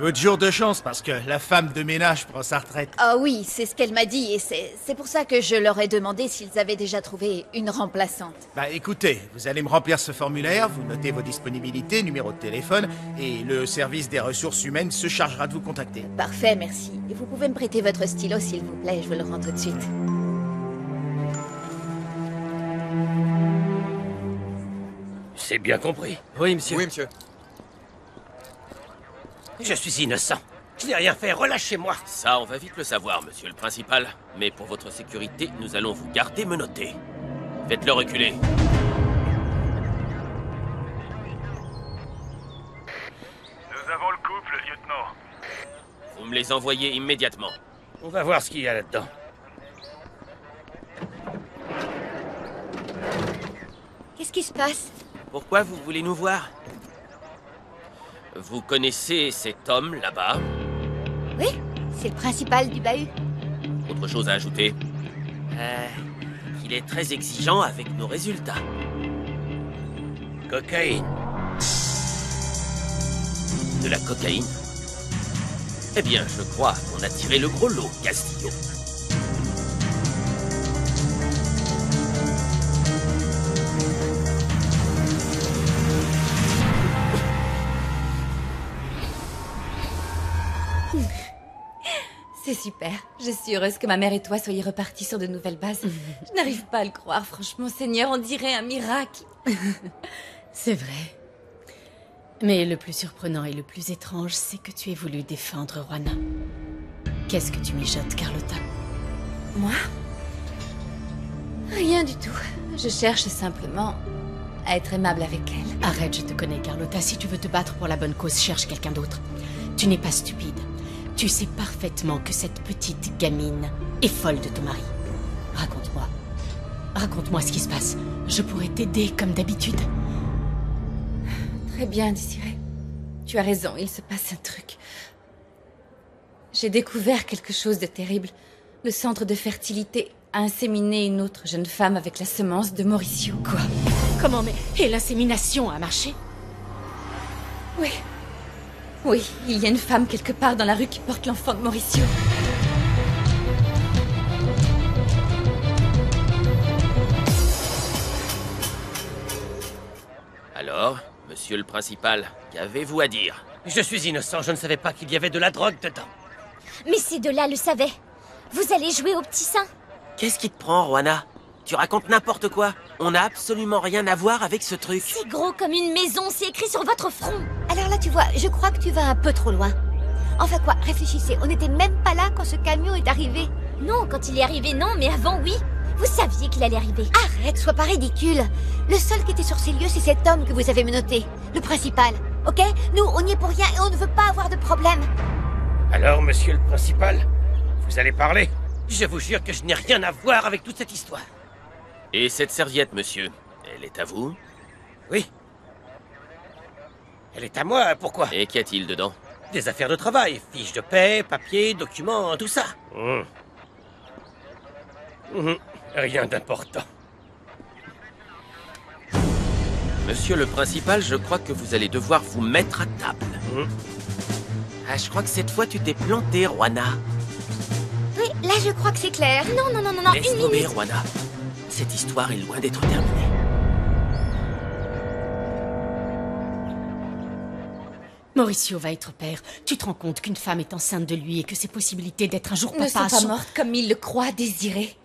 votre jour de chance parce que la femme de ménage prend sa retraite. Ah oui, c'est ce qu'elle m'a dit et c'est pour ça que je leur ai demandé s'ils avaient déjà trouvé une remplaçante. Bah écoutez, vous allez me remplir ce formulaire, vous notez vos disponibilités, numéro de téléphone, et le service des ressources humaines se chargera de vous contacter. Parfait, merci. Et vous pouvez me prêter votre stylo s'il vous plaît, je vous le rends tout de suite. C'est bien compris. Oui, monsieur. Oui, monsieur. Je suis innocent. Je n'ai rien fait, relâchez-moi. Ça, on va vite le savoir, monsieur le principal. Mais pour votre sécurité, nous allons vous garder menotté. Faites-le reculer. Nous avons le couple, lieutenant. Vous me les envoyez immédiatement. On va voir ce qu'il y a là-dedans. Qu'est-ce qui se passe? Pourquoi vous voulez nous voir? Vous connaissez cet homme là-bas? Oui, c'est le principal du bahut. Autre chose à ajouter? Il est très exigeant avec nos résultats. Cocaïne. De la cocaïne? Eh bien, je crois qu'on a tiré le gros lot, Castillo. C'est super. Je suis heureuse que ma mère et toi soyez repartis sur de nouvelles bases. Je n'arrive pas à le croire, franchement, Seigneur, on dirait un miracle. C'est vrai. Mais le plus surprenant et le plus étrange, c'est que tu aies voulu défendre Juana. Qu'est-ce que tu mijotes, Carlotta? Moi? Rien du tout. Je cherche simplement à être aimable avec elle. Arrête, je te connais, Carlotta. Si tu veux te battre pour la bonne cause, cherche quelqu'un d'autre. Tu n'es pas stupide. Tu sais parfaitement que cette petite gamine est folle de ton mari. Raconte-moi. Raconte-moi ce qui se passe. Je pourrais t'aider comme d'habitude. Très bien, Désiré. Tu as raison, il se passe un truc. J'ai découvert quelque chose de terrible. Le centre de fertilité a inséminé une autre jeune femme avec la semence de Mauricio. Quoi? Comment mais... Et l'insémination a marché? Oui. Oui, il y a une femme quelque part dans la rue qui porte l'enfant de Mauricio. Alors, monsieur le principal, qu'avez-vous à dire? Je suis innocent, je ne savais pas qu'il y avait de la drogue dedans. Mais ces deux-là le savaient. Vous allez jouer au petit saint. Qu'est-ce qui te prend, Juana? Tu racontes n'importe quoi. On n'a absolument rien à voir avec ce truc. C'est gros comme une maison, c'est écrit sur votre front. Alors là, tu vois, je crois que tu vas un peu trop loin. Enfin quoi, réfléchissez, on n'était même pas là quand ce camion est arrivé. Non, quand il est arrivé, non, mais avant, oui. Vous saviez qu'il allait arriver. Arrête, sois pas ridicule. Le seul qui était sur ces lieux, c'est cet homme que vous avez menotté. Le principal, ok? Nous, on n'y est pour rien et on ne veut pas avoir de problème. Alors, monsieur le principal, vous allez parler? Je vous jure que je n'ai rien à voir avec toute cette histoire. Et cette serviette, monsieur, elle est à vous? Oui. Elle est à moi, pourquoi? Et qu'y a-t-il dedans? Des affaires de travail, fiches de paie, papiers, documents, tout ça. Rien d'important. Monsieur le principal, je crois que vous allez devoir vous mettre à table. Ah, je crois que cette fois tu t'es planté, Juana. Oui, là je crois que c'est clair. Non, non, non, non, non, Laisse une tomber, minute. Juana. Cette histoire est loin d'être terminée. Mauricio va être père. Tu te rends compte qu'une femme est enceinte de lui et que ses possibilités d'être un jour Ne papa sont pas mortes comme il le croit, Désiré.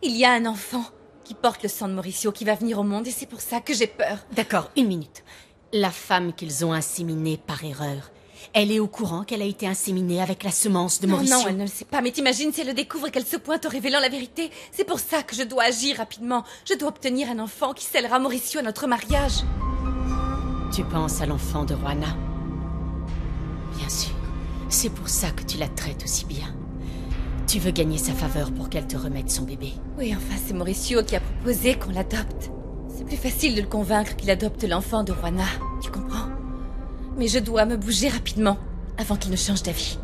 Il y a un enfant qui porte le sang de Mauricio qui va venir au monde et c'est pour ça que j'ai peur. D'accord, une minute. La femme qu'ils ont inséminée par erreur, elle est au courant qu'elle a été inséminée avec la semence de Mauricio? Non, elle ne le sait pas, mais t'imagines si elle le découvre et qu'elle se pointe en révélant la vérité? C'est pour ça que je dois agir rapidement. Je dois obtenir un enfant qui scellera Mauricio à notre mariage. Tu penses à l'enfant de Juana? Bien sûr. C'est pour ça que tu la traites aussi bien. Tu veux gagner sa faveur pour qu'elle te remette son bébé. Oui, enfin, c'est Mauricio qui a proposé qu'on l'adopte. C'est plus facile de le convaincre qu'il adopte l'enfant de Juana, tu comprends? Mais je dois me bouger rapidement, avant qu'il ne change d'avis.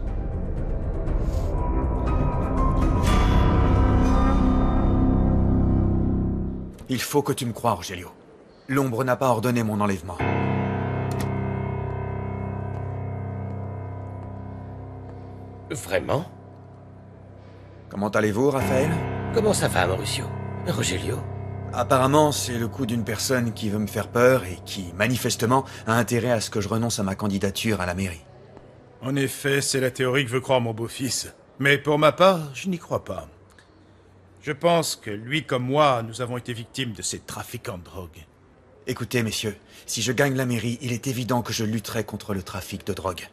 Il faut que tu me croies, Rogelio. L'ombre n'a pas ordonné mon enlèvement. Vraiment? Comment allez-vous, Raphaël? Comment ça va, Mauricio? Rogelio? Apparemment, c'est le coup d'une personne qui veut me faire peur et qui, manifestement, a intérêt à ce que je renonce à ma candidature à la mairie. En effet, c'est la théorie que veut croire mon beau-fils. Mais pour ma part, je n'y crois pas. Je pense que lui comme moi, nous avons été victimes de ces trafiquants de drogue. Écoutez, messieurs, si je gagne la mairie, il est évident que je lutterai contre le trafic de drogue.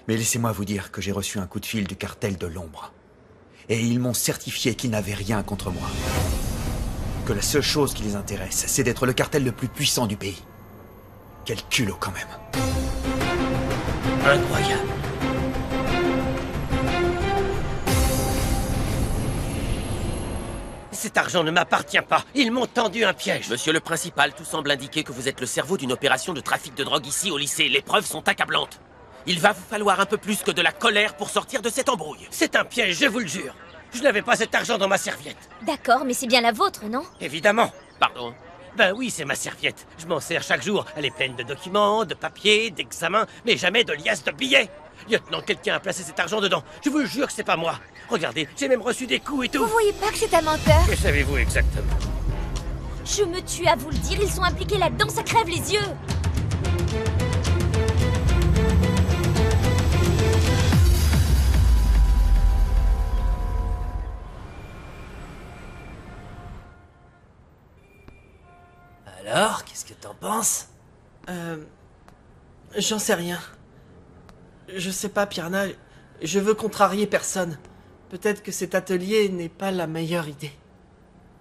Mais laissez-moi vous dire que j'ai reçu un coup de fil du cartel de l'ombre. Et ils m'ont certifié qu'ils n'avaient rien contre moi. Que la seule chose qui les intéresse, c'est d'être le cartel le plus puissant du pays. Quel culot quand même. Incroyable. Cet argent ne m'appartient pas. Ils m'ont tendu un piège. Monsieur le principal, tout semble indiquer que vous êtes le cerveau d'une opération de trafic de drogue ici au lycée. Les preuves sont accablantes. Il va vous falloir un peu plus que de la colère pour sortir de cette embrouille. C'est un piège, je vous le jure. Je n'avais pas cet argent dans ma serviette. D'accord, mais c'est bien la vôtre, non? Évidemment. Pardon? Ben oui, c'est ma serviette. Je m'en sers chaque jour. Elle est pleine de documents, de papiers, d'examens, mais jamais de liasses de billets. Lieutenant, quelqu'un a placé cet argent dedans. Je vous jure que c'est pas moi. Regardez, j'ai même reçu des coups et tout. Vous voyez pas que c'est un menteur? Que savez-vous exactement? Je me tue à vous le dire, ils sont impliqués là-dedans, ça crève les yeux. Alors, qu'est-ce que t'en penses? J'en sais rien. Je sais pas, Pierna. Je veux contrarier personne. Peut-être que cet atelier n'est pas la meilleure idée.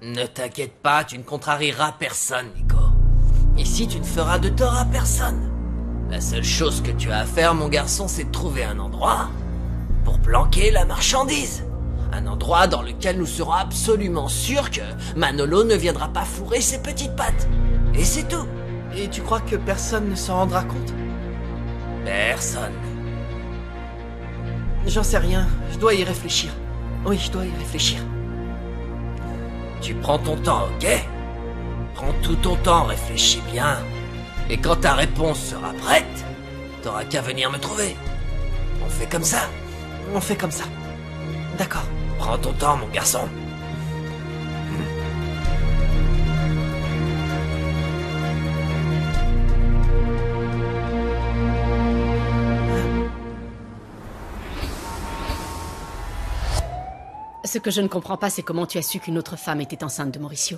Ne t'inquiète pas, tu ne contrarieras personne, Nico. Ici, tu ne feras de tort à personne. La seule chose que tu as à faire, mon garçon, c'est de trouver un endroit pour planquer la marchandise. Un endroit dans lequel nous serons absolument sûrs que Manolo ne viendra pas fourrer ses petites pattes. Et c'est tout. Et tu crois que personne ne s'en rendra compte? Personne. J'en sais rien, je dois y réfléchir. Oui, je dois y réfléchir. Tu prends ton temps, ok? Prends tout ton temps, réfléchis bien. Et quand ta réponse sera prête, t'auras qu'à venir me trouver. On fait comme ça? On fait comme ça. D'accord. Prends ton temps, mon garçon. Ce que je ne comprends pas, c'est comment tu as su qu'une autre femme était enceinte de Mauricio.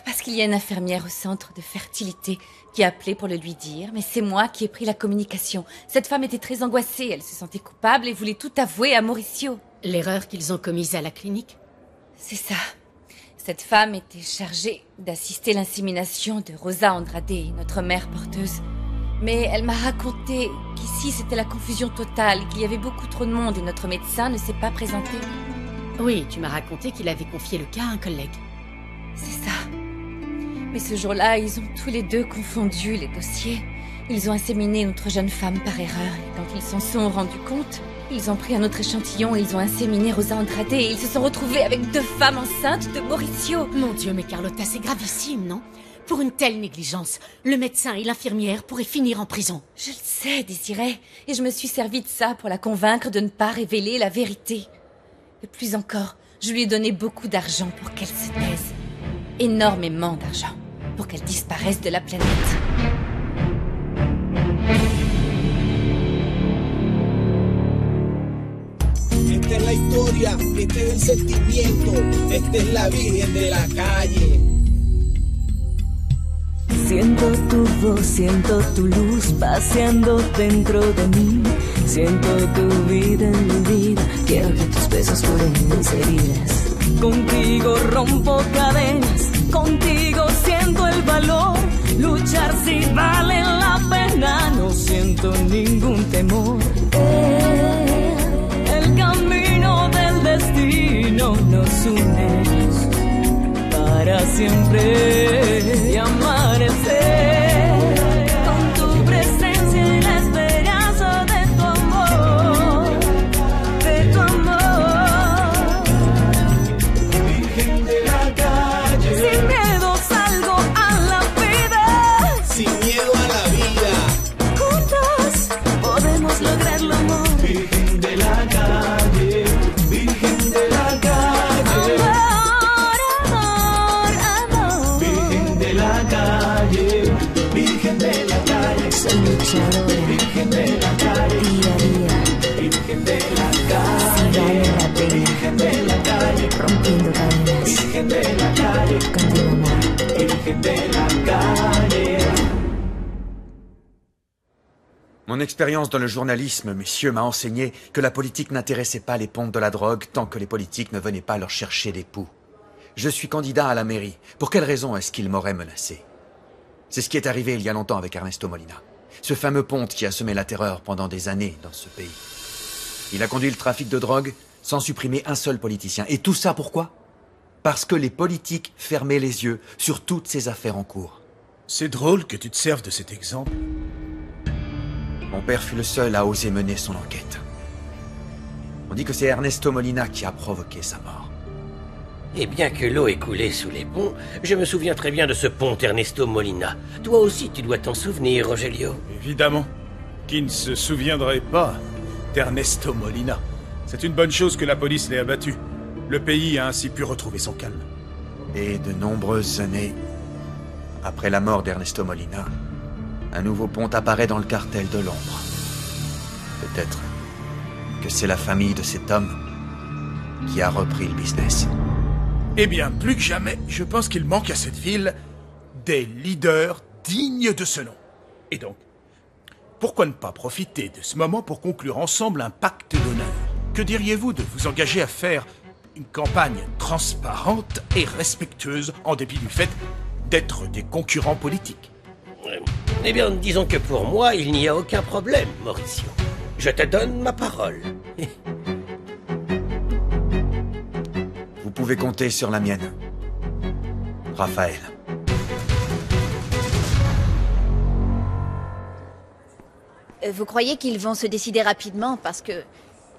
Parce qu'il y a une infirmière au centre de fertilité qui a appelé pour le lui dire, mais c'est moi qui ai pris la communication. Cette femme était très angoissée, elle se sentait coupable et voulait tout avouer à Mauricio. L'erreur qu'ils ont commise à la clinique? C'est ça. Cette femme était chargée d'assister l'insémination de Rosa Andrade, notre mère porteuse. Mais elle m'a raconté qu'ici c'était la confusion totale, qu'il y avait beaucoup trop de monde et notre médecin ne s'est pas présenté. Oui, tu m'as raconté qu'il avait confié le cas à un collègue. C'est ça. Mais ce jour-là, ils ont tous les deux confondu les dossiers. Ils ont inséminé notre jeune femme par erreur. Et quand ils s'en sont rendus compte, ils ont pris un autre échantillon et ils ont inséminé Rosa Andrade et ils se sont retrouvés avec 2 femmes enceintes de Mauricio. Mon Dieu, mais Carlotta, c'est gravissime, non? Pour une telle négligence, le médecin et l'infirmière pourraient finir en prison. Je le sais, Désirée. Et je me suis servi de ça pour la convaincre de ne pas révéler la vérité. Et plus encore, je lui ai donné beaucoup d'argent pour qu'elle se taise. Énormément d'argent. Pour qu'elle disparaisse de la planète. Esta es la historia, este es el sentimiento, esta es la Virgen de la calle. Siento tu voz, siento tu luz paseando dentro de mí. Siento tu vida en mi vida, quiero que tus besos curen mis heridas. Contigo rompo cadenas, contigo siento el valor. Luchar si vale la pena, no siento ningún temor. El camino del destino nos une para siempre y amanecer con tu presencia y la esperanza de tu amor, de tu amor. Virgen de la calle, Sin miedo salgo a la vida, sin miedo a la vida. juntos podemos lograr el amor. Virgen de la Soy luchadora, día a día. Si vale la pena, rompiendo cadenas. Contigo, amor. Mon expérience dans le journalisme, messieurs, m'a enseigné que la politique n'intéressait pas les pontes de la drogue tant que les politiques ne venaient pas leur chercher des poux. Je suis candidat à la mairie. Pour quelle raison est-ce qu'ils m'auraient menacé? C'est ce qui est arrivé il y a longtemps avec Ernesto Molina. Ce fameux ponte qui a semé la terreur pendant des années dans ce pays. Il a conduit le trafic de drogue sans supprimer un seul politicien. Et tout ça pourquoi? Parce que les politiques fermaient les yeux sur toutes ces affaires en cours. C'est drôle que tu te serves de cet exemple. Mon père fut le seul à oser mener son enquête. On dit que c'est Ernesto Molina qui a provoqué sa mort. Et bien que l'eau ait coulé sous les ponts, je me souviens très bien de ce pont Ernesto Molina. Toi aussi, tu dois t'en souvenir, Rogelio. Évidemment. Qui ne se souviendrait pas d'Ernesto Molina? C'est une bonne chose que la police l'ait abattu. Le pays a ainsi pu retrouver son calme. Et de nombreuses années après la mort d'Ernesto Molina, un nouveau pont apparaît dans le cartel de l'ombre. Peut-être que c'est la famille de cet homme qui a repris le business. Eh bien, plus que jamais, je pense qu'il manque à cette ville des leaders dignes de ce nom. Et donc, pourquoi ne pas profiter de ce moment pour conclure ensemble un pacte d'honneur? Que diriez-vous de vous engager à faire une campagne transparente et respectueuse en dépit du fait d'être des concurrents politiques? Eh bien, disons que pour moi, il n'y a aucun problème, Mauricio. Je te donne ma parole. Vous pouvez compter sur la mienne. Raphaël. Vous croyez qu'ils vont se décider rapidement? Parce que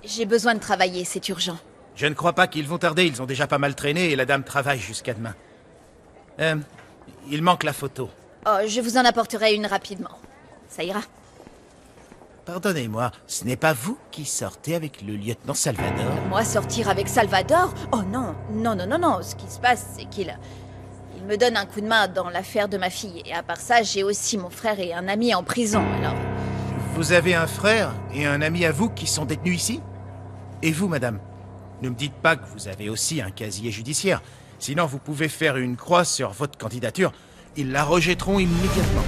j'ai besoin de travailler, c'est urgent. Je ne crois pas qu'ils vont tarder, ils ont déjà pas mal traîné et la dame travaille jusqu'à demain. Il manque la photo. Oh, je vous en apporterai une rapidement. Ça ira. Pardonnez-moi, ce n'est pas vous qui sortez avec le lieutenant Salvador? Moi, sortir avec Salvador? Oh non, non, non, non, non. Ce qui se passe, c'est qu'il me donne un coup de main dans l'affaire de ma fille. Et à part ça, j'ai aussi mon frère et un ami en prison, alors... Vous avez un frère et un ami à vous qui sont détenus ici? Et vous, madame? Ne me dites pas que vous avez aussi un casier judiciaire. Sinon, vous pouvez faire une croix sur votre candidature. Ils la rejetteront immédiatement.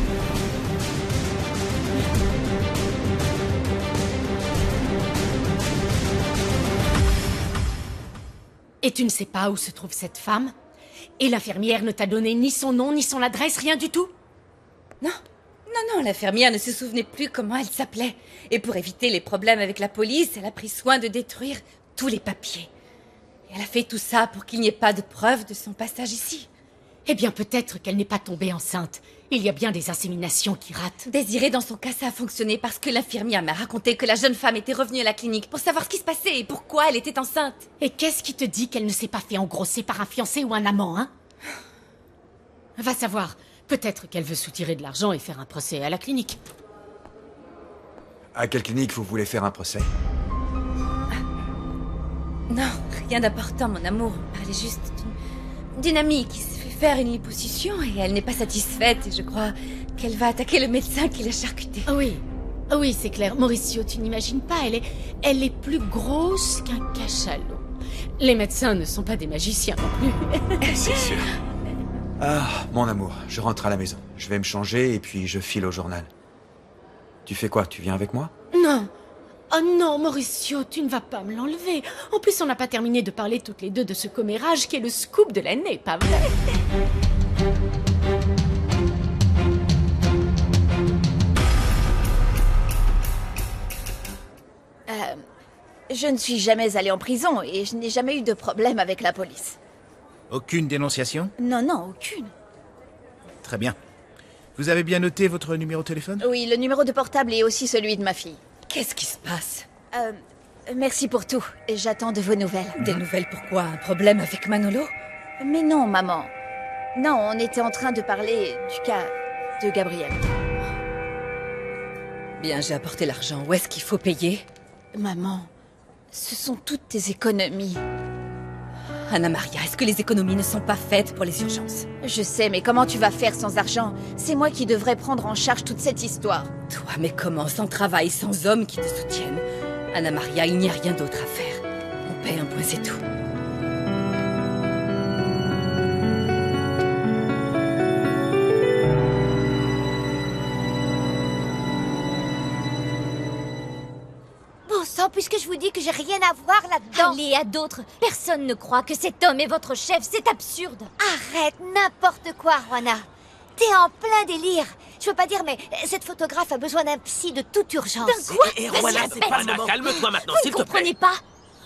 Et tu ne sais pas où se trouve cette femme? Et l'infirmière ne t'a donné ni son nom, ni son adresse, rien du tout? Non, non, non, l'infirmière ne se souvenait plus comment elle s'appelait. Et pour éviter les problèmes avec la police, elle a pris soin de détruire tous les papiers. Et elle a fait tout ça pour qu'il n'y ait pas de preuve de son passage ici. Eh bien, peut-être qu'elle n'est pas tombée enceinte. Il y a bien des inséminations qui ratent. Désiré, dans son cas, ça a fonctionné parce que l'infirmière m'a raconté que la jeune femme était revenue à la clinique pour savoir ce qui se passait et pourquoi elle était enceinte. Et qu'est-ce qui te dit qu'elle ne s'est pas fait engrosser par un fiancé ou un amant, hein? Va savoir. Peut-être qu'elle veut soutirer de l'argent et faire un procès à la clinique. À quelle clinique vous voulez faire un procès? Non, rien d'important, mon amour. On parlait juste d'une amie qui s'est fait faire une liposuction et elle n'est pas satisfaite. Et je crois qu'elle va attaquer le médecin qui l'a charcutée. Oui, c'est clair. Mauricio, tu n'imagines pas, elle est plus grosse qu'un cachalot. Les médecins ne sont pas des magiciens non plus. C'est sûr. Ah, mon amour, je rentre à la maison. Je vais me changer et puis je file au journal. Tu fais quoi? Tu viens avec moi? Non. Oh non, Mauricio, tu ne vas pas me l'enlever. En plus, on n'a pas terminé de parler toutes les deux de ce commérage qui est le scoop de l'année, pas vrai? Je ne suis jamais allée en prison et je n'ai jamais eu de problème avec la police. Aucune dénonciation? Non, non, aucune. Très bien. Vous avez bien noté votre numéro de téléphone? Oui, le numéro de portable est aussi celui de ma fille. Qu'est-ce qui se passe? Merci pour tout. J'attends de vos nouvelles. Des nouvelles pourquoi? Un problème avec Manolo? Mais non, maman. Non, on était en train de parler du cas de Gabriel. Bien, j'ai apporté l'argent. Où est-ce qu'il faut payer? Maman, ce sont toutes tes économies. Anna Maria, est-ce que les économies ne sont pas faites pour les urgences? Je sais, mais comment tu vas faire sans argent? C'est moi qui devrais prendre en charge toute cette histoire. Toi, mais comment? Sans travail, sans hommes qui te soutiennent? Anna Maria, il n'y a rien d'autre à faire. On paie un point, c'est tout. Bon sang, puisque je vous dis que j'ai rien à voir là-dedans. Allez, à d'autres. Personne ne croit que cet homme est votre chef, c'est absurde. Arrête n'importe quoi, Juana. T'es en plein délire. Je veux pas dire, mais cette photographe a besoin d'un psy de toute urgence. D'un quoi? Juana, c'est pas le moment. Calme-toi maintenant, s'il te plaît. Vous ne comprenez pas?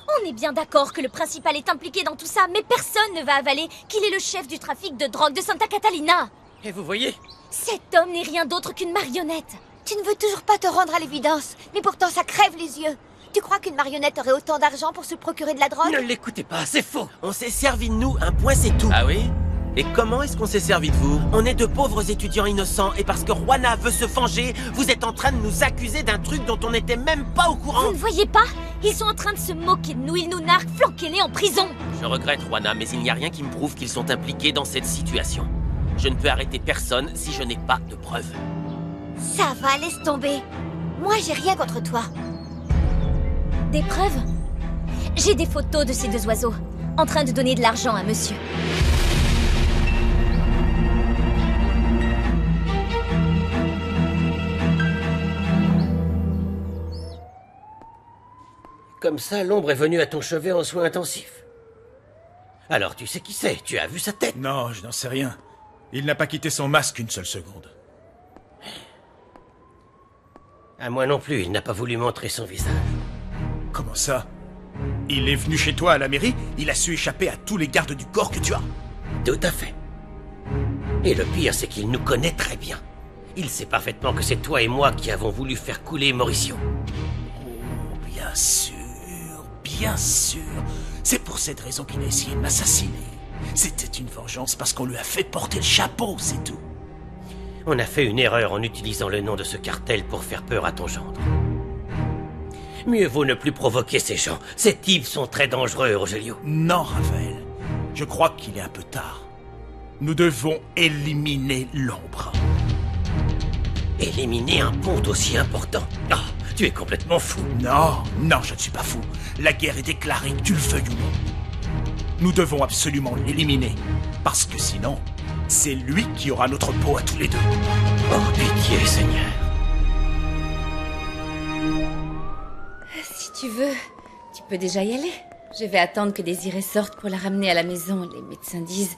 On est bien d'accord que le principal est impliqué dans tout ça, mais personne ne va avaler qu'il est le chef du trafic de drogue de Santa Catalina. Et vous voyez? Cet homme n'est rien d'autre qu'une marionnette. Tu ne veux toujours pas te rendre à l'évidence, mais pourtant ça crève les yeux. Tu crois qu'une marionnette aurait autant d'argent pour se procurer de la drogue? Ne l'écoutez pas, c'est faux. On s'est servi de nous, un point c'est tout. Ah oui? Et comment est-ce qu'on s'est servi de vous? On est de pauvres étudiants innocents, et parce que Juana veut se venger, vous êtes en train de nous accuser d'un truc dont on n'était même pas au courant. Vous ne voyez pas? Ils sont en train de se moquer de nous, ils nous narguent, flanquez-les en prison. Je regrette, Juana, mais il n'y a rien qui me prouve qu'ils sont impliqués dans cette situation. Je ne peux arrêter personne si je n'ai pas de preuves. Ça va, laisse tomber. Moi, j'ai rien contre toi. Des preuves? J'ai des photos de ces deux oiseaux, en train de donner de l'argent à monsieur. Comme ça, l'ombre est venue à ton chevet en soins intensifs. Alors tu sais qui c'est? Tu as vu sa tête? Non, je n'en sais rien. Il n'a pas quitté son masque une seule seconde. À moi non plus, il n'a pas voulu montrer son visage. Comment ça? Il est venu chez toi à la mairie, il a su échapper à tous les gardes du corps que tu as. Tout à fait. Et le pire, c'est qu'il nous connaît très bien. Il sait parfaitement que c'est toi et moi qui avons voulu faire couler Mauricio. Oh, bien sûr, bien sûr. C'est pour cette raison qu'il a essayé de m'assassiner. C'était une vengeance parce qu'on lui a fait porter le chapeau, c'est tout. On a fait une erreur en utilisant le nom de ce cartel pour faire peur à ton gendre. Mieux vaut ne plus provoquer ces gens. Ces types sont très dangereux, Rogelio. Non, Raphaël. Je crois qu'il est un peu tard. Nous devons éliminer l'ombre. Éliminer un pont aussi important? Ah, tu es complètement fou. Non, non, je ne suis pas fou. La guerre est déclarée, que tu le veuilles ou non. Nous devons absolument l'éliminer. Parce que sinon, c'est lui qui aura notre peau à tous les deux. Oh, pitié, Seigneur. Si tu veux, tu peux déjà y aller. Je vais attendre que Désirée sorte pour la ramener à la maison. Les médecins disent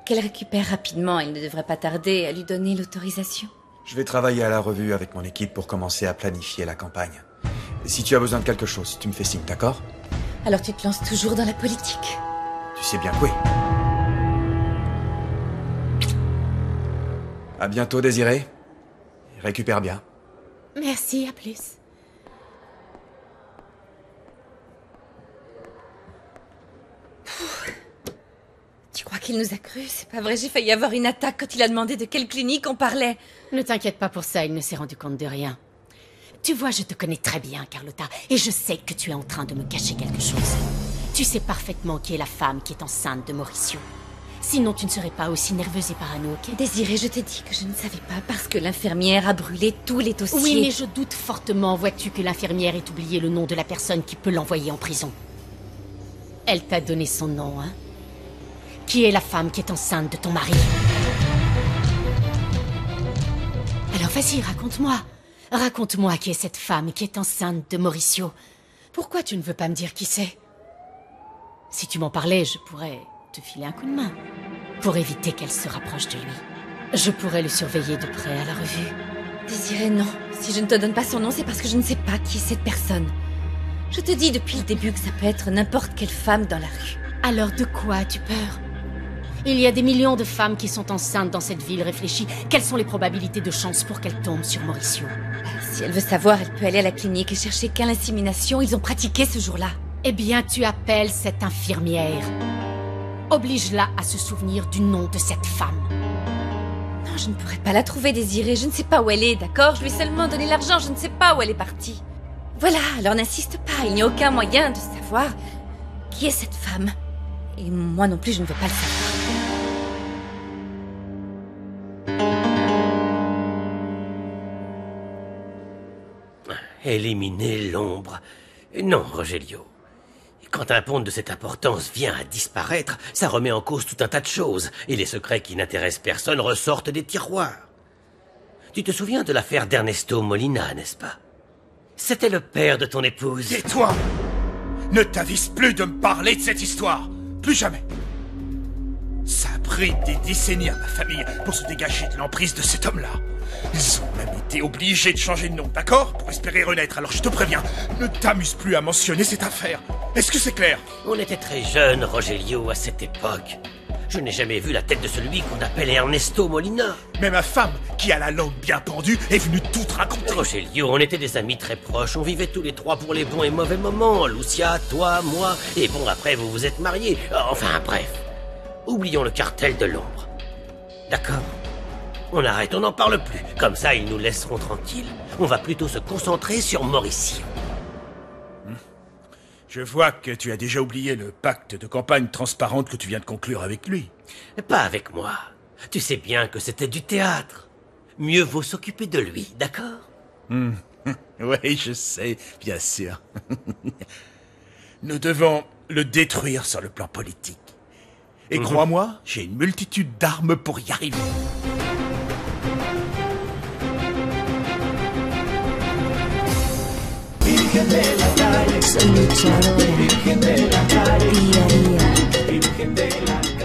qu'elle récupère rapidement. Il ne devrait pas tarder à lui donner l'autorisation. Je vais travailler à la revue avec mon équipe pour commencer à planifier la campagne. Si tu as besoin de quelque chose, tu me fais signe, d'accord? Alors tu te lances toujours dans la politique? Tu sais bien que oui. À bientôt, Désirée. Récupère bien. Merci, à plus. Tu crois qu'il nous a cru? C'est pas vrai, j'ai failli avoir une attaque quand il a demandé de quelle clinique on parlait. Ne t'inquiète pas pour ça, il ne s'est rendu compte de rien. Tu vois, je te connais très bien, Carlotta, et je sais que tu es en train de me cacher quelque chose. Tu sais parfaitement qui est la femme qui est enceinte de Mauricio. Sinon, tu ne serais pas aussi nerveuse et parano, ok? Désirée, je t'ai dit que je ne savais pas parce que l'infirmière a brûlé tous les dossiers. Oui, mais je doute fortement, vois-tu, que l'infirmière ait oublié le nom de la personne qui peut l'envoyer en prison. Elle t'a donné son nom, hein? Qui est la femme qui est enceinte de ton mari? Alors vas-y, raconte-moi. Raconte-moi qui est cette femme qui est enceinte de Mauricio. Pourquoi tu ne veux pas me dire qui c'est? Si tu m'en parlais, je pourrais te filer un coup de main. Pour éviter qu'elle se rapproche de lui. Je pourrais le surveiller de près à la revue. Désirée, non. Si je ne te donne pas son nom, c'est parce que je ne sais pas qui est cette personne. Je te dis depuis le début que ça peut être n'importe quelle femme dans la rue. Alors de quoi as-tu peur? Il y a des millions de femmes qui sont enceintes dans cette ville. Réfléchis, quelles sont les probabilités de chance pour qu'elle tombe sur Mauricio? Si elle veut savoir, elle peut aller à la clinique et chercher quelle insémination ils ont pratiqué ce jour-là. Eh bien, tu appelles cette infirmière. Oblige-la à se souvenir du nom de cette femme. Non, je ne pourrais pas la trouver, Désirée. Je ne sais pas où elle est, d'accord? Je lui ai seulement donné l'argent, je ne sais pas où elle est partie. Voilà, alors n'insiste pas. Il n'y a aucun moyen de savoir qui est cette femme. Et moi non plus, je ne veux pas le savoir. Éliminer l'ombre. Non, Rogelio. Quand un pont de cette importance vient à disparaître, ça remet en cause tout un tas de choses, et les secrets qui n'intéressent personne ressortent des tiroirs. Tu te souviens de l'affaire d'Ernesto Molina, n'est-ce pas? C'était le père de ton épouse. Et toi, ne t'avise plus de me parler de cette histoire. Plus jamais. Ça a pris des décennies à ma famille pour se dégager de l'emprise de cet homme-là. Ils ont même été obligés de changer de nom, d'accord? Pour espérer renaître. Alors je te préviens, ne t'amuse plus à mentionner cette affaire. Est-ce que c'est clair? On était très jeunes, Rogelio, à cette époque. Je n'ai jamais vu la tête de celui qu'on appelle Ernesto Molina. Mais ma femme, qui a la langue bien pendue, est venue tout te raconter. Rogelio, on était des amis très proches. On vivait tous les trois pour les bons et mauvais moments. Lucia, toi, moi. Et bon, après, vous vous êtes mariés. Enfin, bref. Oublions le cartel de l'ombre. D'accord? On arrête, on n'en parle plus. Comme ça, ils nous laisseront tranquilles. On va plutôt se concentrer sur Mauricio. Je vois que tu as déjà oublié le pacte de campagne transparente que tu viens de conclure avec lui. Pas avec moi. Tu sais bien que c'était du théâtre. Mieux vaut s'occuper de lui, d'accord? Oui, je sais, bien sûr. Nous devons le détruire sur le plan politique. Et crois-moi, j'ai une multitude d'armes pour y arriver. Soy luchadora, día a día.